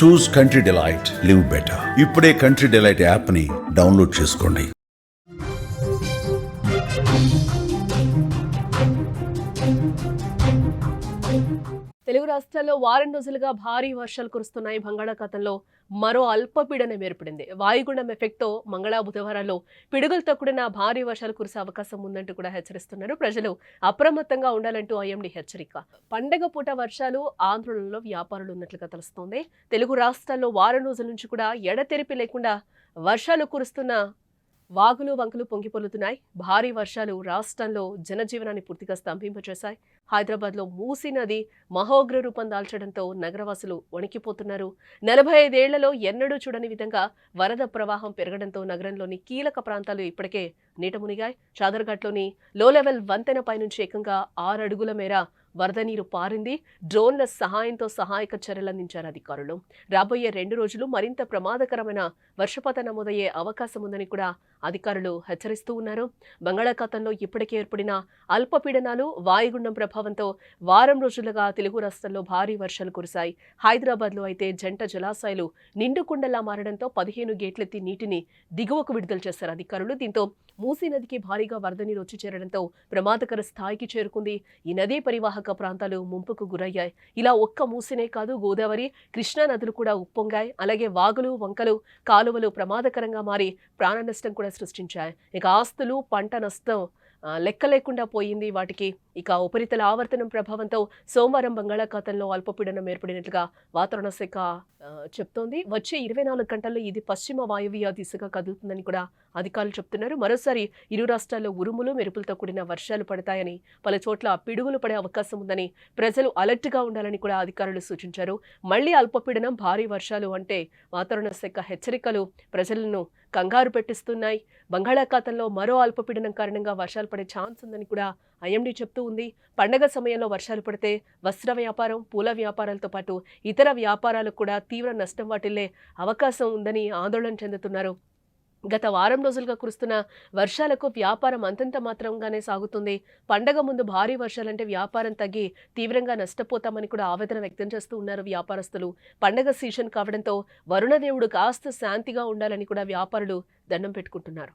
చూస్ country delight, live better. ఇప్పుడే country delight app ని download చేసుకోండి. తెలుగు రాష్ట్రాల్లో వారం రోజులుగా భారీ వర్షాలు కురుస్తున్నాయి. బంగాళాఖాతంలో మరో అల్పపీడనం ఏర్పడింది. వాయుగుండం ఎఫెక్ట్తో మంగళ బుధవారాల్లో పిడుగులతో కూడిన భారీ వర్షాలు కురిసే అవకాశం ఉందంటూ కూడా హెచ్చరిస్తున్నారు. ప్రజలు అప్రమత్తంగా ఉండాలంటూ ఐఎండీ హెచ్చరిక. పండగ పూట వర్షాలు ఆందోళనలో వ్యాపారులు ఉన్నట్లుగా తెలుస్తోంది. తెలుగు రాష్ట్రాల్లో వారం రోజుల నుంచి కూడా ఎడతెరిపి లేకుండా వర్షాలు కురుస్తున్న వాగులు వంకలు పొంగిపొర్లుతున్నాయి. భారీ వర్షాలు రాష్ట్రంలో జనజీవనాన్ని పూర్తిగా స్తంభింపచేశాయి. హైదరాబాద్లో మూసీ నది మహోగ్ర రూపం దాల్చడంతో నగరవాసులు వణికిపోతున్నారు. 45 ఏళ్లలో ఎన్నడూ చూడని విధంగా వరద ప్రవాహం పెరగడంతో నగరంలోని కీలక ప్రాంతాలు ఇప్పటికే నీట మునిగాయి. చాదర్ఘాట్లోని లో లెవెల్ వంతెనపై నుంచి ఏకంగా 6 అడుగుల మేర వరద నీరు పారింది. డ్రోన్ల సహాయంతో సహాయక చర్యలు అందించారు అధికారులు. రాబోయే 2 రోజులు మరింత ప్రమాదకరమైన వర్షపాతం నమోదయ్యే అవకాశం ఉందని కూడా అధికారులు హెచ్చరిస్తూ ఉన్నారు. బంగాళాఖాతంలో ఇప్పటికే ఏర్పడిన అల్పపీడనాలు, వాయుగుండం ప్రభావంతో వారం రోజులుగా తెలుగు రాష్ట్రాల్లో భారీ వర్షాలు కురిశాయి. హైదరాబాద్లో అయితే జంట జలాశయాలు నిండుకుండలా మారడంతో 15 గేట్లెత్తి నీటిని దిగువకు విడుదల చేశారు అధికారులు. దీంతో మూసీ నదికి భారీగా వరద నీరు వచ్చి చేరడంతో ప్రమాదకర స్థాయికి చేరుకుంది. ఈ నదీ పరివాహక ప్రాంతాలు ముంపుకు గురయ్యాయి. ఇలా ఒక్క మూసీనే కాదు, గోదావరి, కృష్ణా నదులు కూడా ఉప్పొంగాయి. అలాగే వాగులు, వంకలు, కాలువలు ప్రమాదకరంగా మారి ప్రాణ నష్టం కూడా సృష్టించాయి. ఇక ఆస్తులు, పంట నష్టం లెక్క లేకుండా పోయింది వాటికి. ఇక ఉపరితల ఆవర్తనం ప్రభావంతో సోమవారం బంగాళాఖాతంలో అల్పపీడనం ఏర్పడినట్లుగా వాతావరణ శాఖ చెప్తోంది. వచ్చే 24 గంటల్లో ఇది పశ్చిమ వాయువ్య దిశగా కదులుతుందని కూడా అధికారులు చెప్తున్నారు. మరోసారి ఇరు రాష్ట్రాల్లో ఉరుములు, మెరుపులతో కూడిన వర్షాలు పడతాయని, పలు చోట్ల పిడుగులు పడే అవకాశం ఉందని, ప్రజలు అలర్ట్గా ఉండాలని కూడా అధికారులు సూచించారు. మళ్లీ అల్పపీడనం, భారీ వర్షాలు అంటే వాతావరణ శాఖ హెచ్చరికలు ప్రజలను కంగారు పెట్టిస్తున్నాయి. బంగాళాఖాతంలో మరో అల్పపీడనం కారణంగా వర్షాలు పడే ఛాన్స్ ఉందని కూడా ఐఎండీ చెప్తూ ఉంది. పండగ సమయంలో వర్షాలు పడితే వస్త్ర వ్యాపారం, పూల వ్యాపారాలతో పాటు ఇతర వ్యాపారాలకు కూడా తీవ్ర నష్టం వాటిల్లే అవకాశం ఉందని ఆందోళన చెందుతున్నారు. గత వారం రోజులుగా కురుస్తున్న వర్షాలకు వ్యాపారం అంతంత మాత్రంగానే సాగుతుంది. పండగ ముందు భారీ వర్షాలంటే వ్యాపారం తగ్గి తీవ్రంగా నష్టపోతామని కూడా ఆవేదన వ్యక్తం చేస్తూ ఉన్నారు వ్యాపారస్తులు. పండగ సీజన్ కావడంతో వరుణదేవుడు కాస్త శాంతిగా ఉండాలని కూడా వ్యాపారులు దండం పెట్టుకుంటున్నారు.